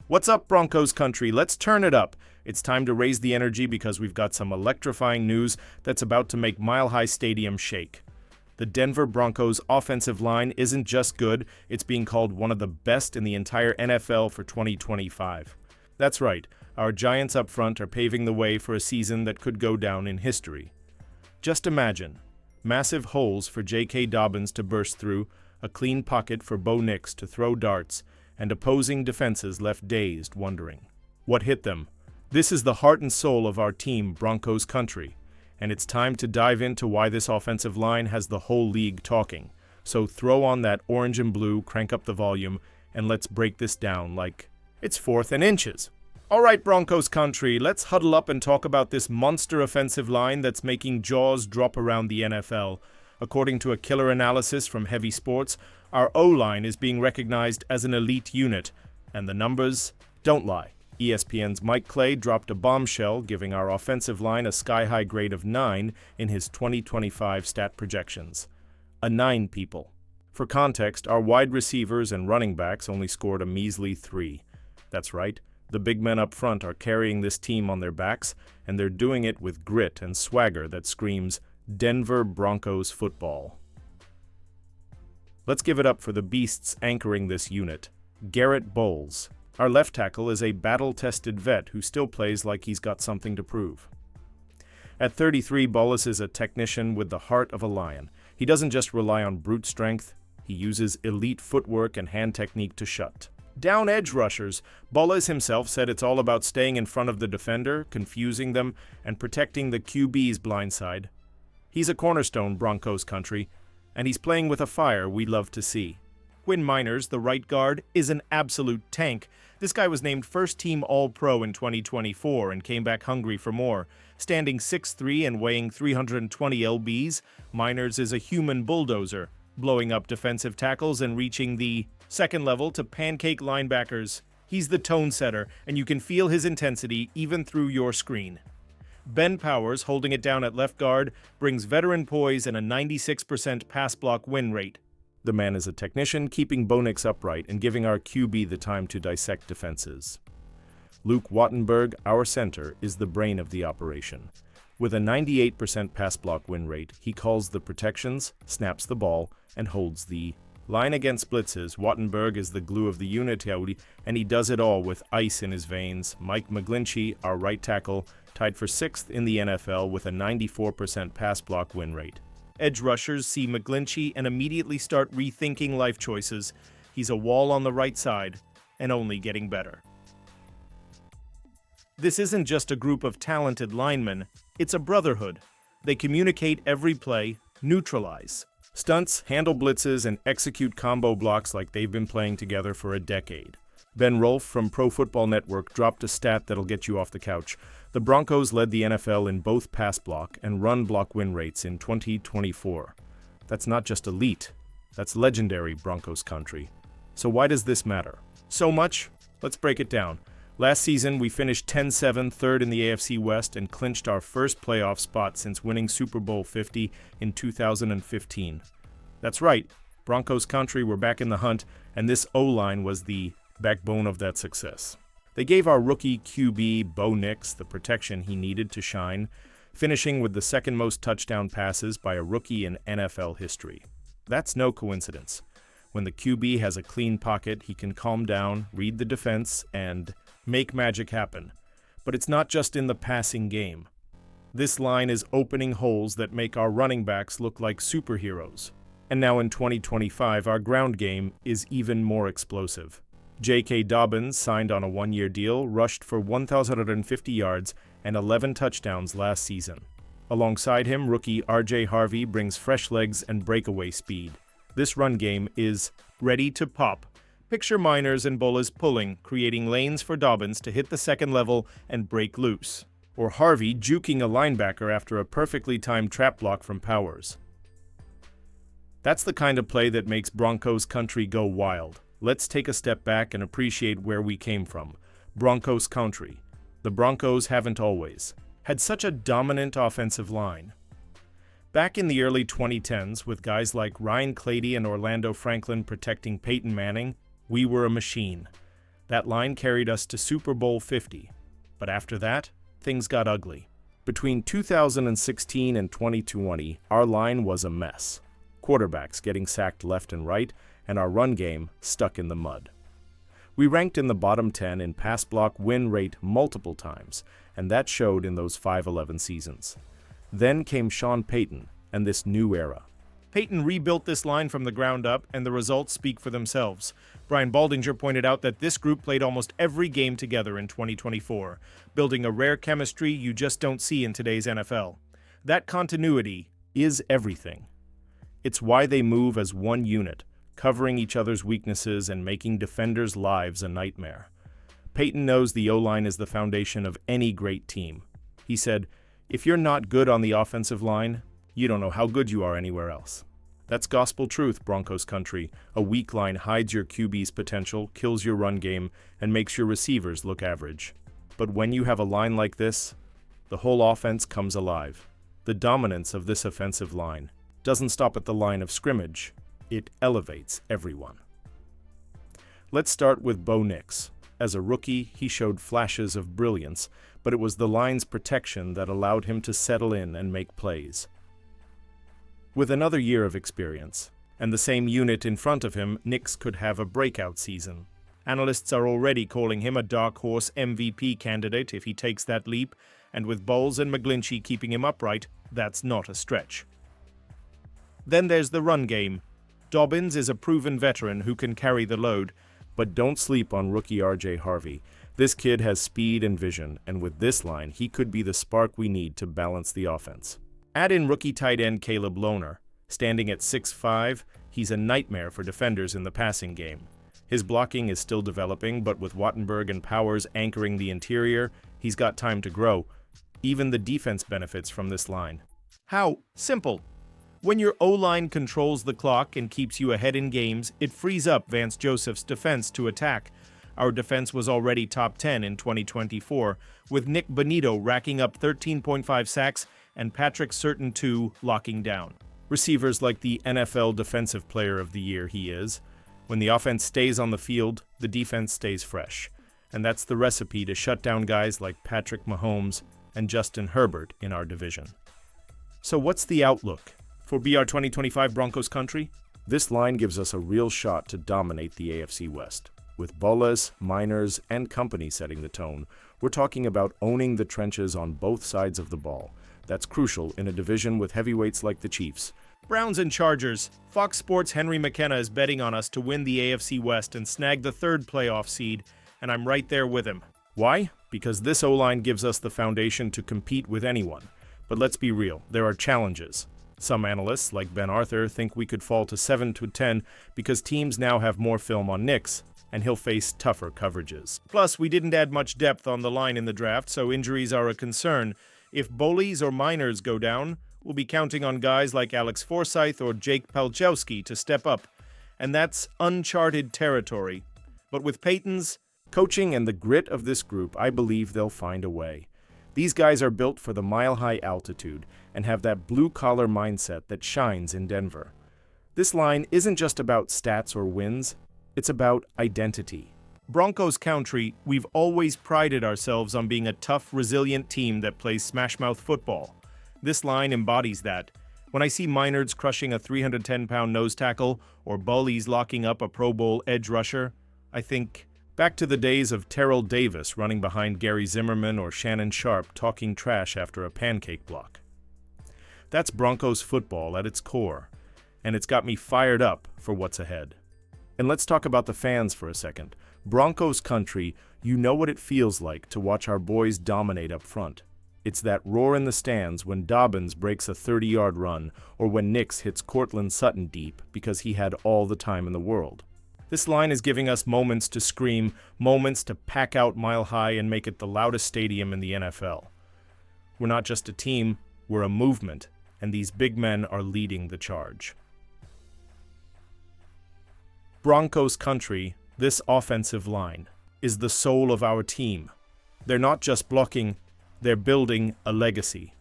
What's up, Broncos country? Let's turn it up. It's time to raise the energy because we've got some electrifying news that's about to make Mile High Stadium shake. The Denver Broncos offensive line isn't just good, it's being called one of the best in the entire NFL for 2025. That's right, our Giants up front are paving the way for a season that could go down in history. Just imagine, massive holes for J.K. Dobbins to burst through, a clean pocket for Bo Nix to throw darts, and opposing defenses left dazed, wondering what hit them. This is the heart and soul of our team, Broncos country, and it's time to dive into why this offensive line has the whole league talking. So throw on that orange and blue, crank up the volume, and let's break this down like it's 4th and inches. All right, Broncos country, let's huddle up and talk about this monster offensive line that's making jaws drop around the NFL. According to a killer analysis from Heavy Sports, our O-line is being recognized as an elite unit, and the numbers don't lie. ESPN's Mike Clay dropped a bombshell, giving our offensive line a sky-high grade of 9 in his 2025 stat projections. A 9, people. For context, our wide receivers and running backs only scored a measly 3. That's right, the big men up front are carrying this team on their backs, and they're doing it with grit and swagger that screams Denver Broncos football. Let's give it up for the beasts anchoring this unit. Garett Bollesr. Our left tackle is a battle-tested vet who still plays like he's got something to prove. At 33, Bollesr is a technician with the heart of a lion. He doesn't just rely on brute strength, he uses elite footwork and hand technique to shut down edge rushers. Bollesr himself said it's all about staying in front of the defender, confusing them, and protecting the QB's blind side. He's a cornerstone, Broncos country, and he's playing with a fire we love to see. Quinn Meinerz, the right guard, is an absolute tank. This guy was named first-team All-Pro in 2024 and came back hungry for more. Standing 6'3" and weighing 320 lbs, Meinerz is a human bulldozer, blowing up defensive tackles and reaching the second level to pancake linebackers. He's the tone setter, and you can feel his intensity even through your screen. Ben Powers, holding it down at left guard, brings veteran poise and a 96% pass block win rate. The man is a technician, keeping Bo Nix upright and giving our QB the time to dissect defenses. Luke Wattenberg, our center, is the brain of the operation. With a 98% pass block win rate, he calls the protections, snaps the ball, and holds the line against blitzes. Wattenberg is the glue of the unit, and he does it all with ice in his veins. Mike McGlinchey, our right tackle, tied for 6th in the NFL with a 94% pass block win rate. Edge rushers see McGlinchey and immediately start rethinking life choices. He's a wall on the right side, and only getting better. This isn't just a group of talented linemen, it's a brotherhood. They communicate every play, neutralize stunts, handle blitzes, and execute combo blocks like they've been playing together for a decade. Ben Rolfe from Pro Football Network dropped a stat that'll get you off the couch. The Broncos led the NFL in both pass block and run block win rates in 2024. That's not just elite, that's legendary, Broncos country. So why does this matter? So much? Let's break it down. Last season, we finished 10-7, third in the AFC West, and clinched our first playoff spot since winning Super Bowl 50 in 2015. That's right, Broncos country were back in the hunt, and this O-line was the backbone of that success. They gave our rookie QB, Bo Nix, the protection he needed to shine, finishing with the second most touchdown passes by a rookie in NFL history. That's no coincidence. When the QB has a clean pocket, he can calm down, read the defense, and make magic happen. But it's not just in the passing game. This line is opening holes that make our running backs look like superheroes. And now in 2025, our ground game is even more explosive. J.K. Dobbins, signed on a 1-year deal, rushed for 1,150 yards and 11 touchdowns last season. Alongside him, rookie R.J. Harvey brings fresh legs and breakaway speed. This run game is ready to pop. Picture Meinerz and Bollesr pulling, creating lanes for Dobbins to hit the second level and break loose. Or Harvey juking a linebacker after a perfectly timed trap block from Powers. That's the kind of play that makes Broncos country go wild. Let's take a step back and appreciate where we came from. Broncos country. The Broncos haven't always had such a dominant offensive line. Back in the early 2010s, with guys like Ryan Clady and Orlando Franklin protecting Payton Manning, we were a machine. That line carried us to Super Bowl 50. But after that, things got ugly. Between 2016 and 2020, our line was a mess. Quarterbacks getting sacked left and right, and our run game stuck in the mud. We ranked in the bottom 10 in pass block win rate multiple times, and that showed in those 5-11 seasons. Then came Sean Payton and this new era. Payton rebuilt this line from the ground up, and the results speak for themselves. Brian Baldinger pointed out that this group played almost every game together in 2024, building a rare chemistry you just don't see in today's NFL. That continuity is everything. It's why they move as one unit, covering each other's weaknesses and making defenders' lives a nightmare. Payton knows the O-line is the foundation of any great team. He said, "If you're not good on the offensive line, you don't know how good you are anywhere else." That's gospel truth, Broncos country. A weak line hides your QB's potential, kills your run game, and makes your receivers look average. But when you have a line like this, the whole offense comes alive. The dominance of this offensive line doesn't stop at the line of scrimmage. It elevates everyone. Let's start with Bo Nix. As a rookie, he showed flashes of brilliance, but it was the line's protection that allowed him to settle in and make plays. With another year of experience, and the same unit in front of him, Nix could have a breakout season. Analysts are already calling him a dark horse MVP candidate if he takes that leap, and with Bowles and McGlinchey keeping him upright, that's not a stretch. Then there's the run game. Dobbins is a proven veteran who can carry the load, but don't sleep on rookie R.J. Harvey. This kid has speed and vision, and with this line, he could be the spark we need to balance the offense. Add in rookie tight end Caleb Lohner. Standing at 6'5", he's a nightmare for defenders in the passing game. His blocking is still developing, but with Wattenberg and Powers anchoring the interior, he's got time to grow. Even the defense benefits from this line. How? Simple. When your O-line controls the clock and keeps you ahead in games, it frees up Vance Joseph's defense to attack. Our defense was already top 10 in 2024, with Nick Bonito racking up 13.5 sacks and Patrick Surtain II locking down. Receivers like the NFL Defensive Player of the Year he is. When the offense stays on the field, the defense stays fresh. And that's the recipe to shut down guys like Patrick Mahomes and Justin Herbert in our division. So what's the outlook for BR 2025 Broncos country? This line gives us a real shot to dominate the AFC West. With Bollesr, Meinerz, and company setting the tone, we're talking about owning the trenches on both sides of the ball. That's crucial in a division with heavyweights like the Chiefs. Browns and Chargers. Fox Sports' Henry McKenna is betting on us to win the AFC West and snag the third playoff seed, and I'm right there with him. Why? Because this O-line gives us the foundation to compete with anyone. But let's be real, there are challenges. Some analysts, like Ben Arthur, think we could fall to 7-10 because teams now have more film on Nix, and he'll face tougher coverages. Plus, we didn't add much depth on the line in the draft, so injuries are a concern. If Bollesr or Meinerz go down, we'll be counting on guys like Alex Forsyth or Jake Palczewski to step up, and that's uncharted territory. But with Payton's coaching and the grit of this group, I believe they'll find a way. These guys are built for the mile-high altitude and have that blue-collar mindset that shines in Denver. This line isn't just about stats or wins, it's about identity. Broncos country, we've always prided ourselves on being a tough, resilient team that plays smash-mouth football. This line embodies that. When I see Meinerz crushing a 310-pound nose tackle or Bollesr locking up a Pro Bowl edge rusher, I think back to the days of Terrell Davis running behind Gary Zimmerman or Shannon Sharp talking trash after a pancake block. That's Broncos football at its core, and it's got me fired up for what's ahead. And let's talk about the fans for a second. Broncos country, you know what it feels like to watch our boys dominate up front. It's that roar in the stands when Dobbins breaks a 30-yard run or when Nix hits Cortland Sutton deep because he had all the time in the world. This line is giving us moments to scream, moments to pack out Mile High and make it the loudest stadium in the NFL. We're not just a team, we're a movement, and these big men are leading the charge. Broncos country, this offensive line, is the soul of our team. They're not just blocking, they're building a legacy.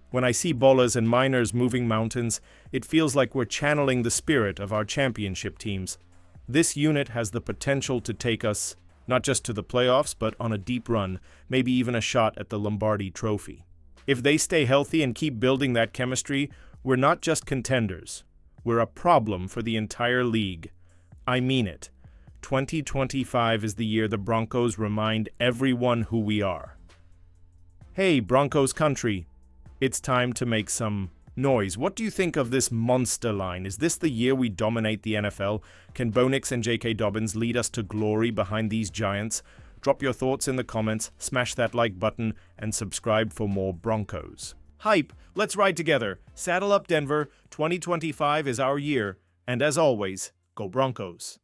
When I see Bollesr and Meinerz moving mountains, it feels like we're channeling the spirit of our championship teams. This unit has the potential to take us Not just to the playoffs, but on a deep run, maybe even a shot at the Lombardi Trophy. If they stay healthy and keep building that chemistry, we're not just contenders. We're a problem for the entire league. I mean it. 2025 is the year the Broncos remind everyone who we are. Hey, Broncos country, it's time to make some noise. What do you think of this monster line? Is this the year we dominate the NFL? Can Bo Nix and J.K. Dobbins lead us to glory behind these giants? Drop your thoughts in the comments, smash that like button, and subscribe for more Broncos. Hype! Let's ride together. Saddle up, Denver. 2025 is our year. And as always, go Broncos.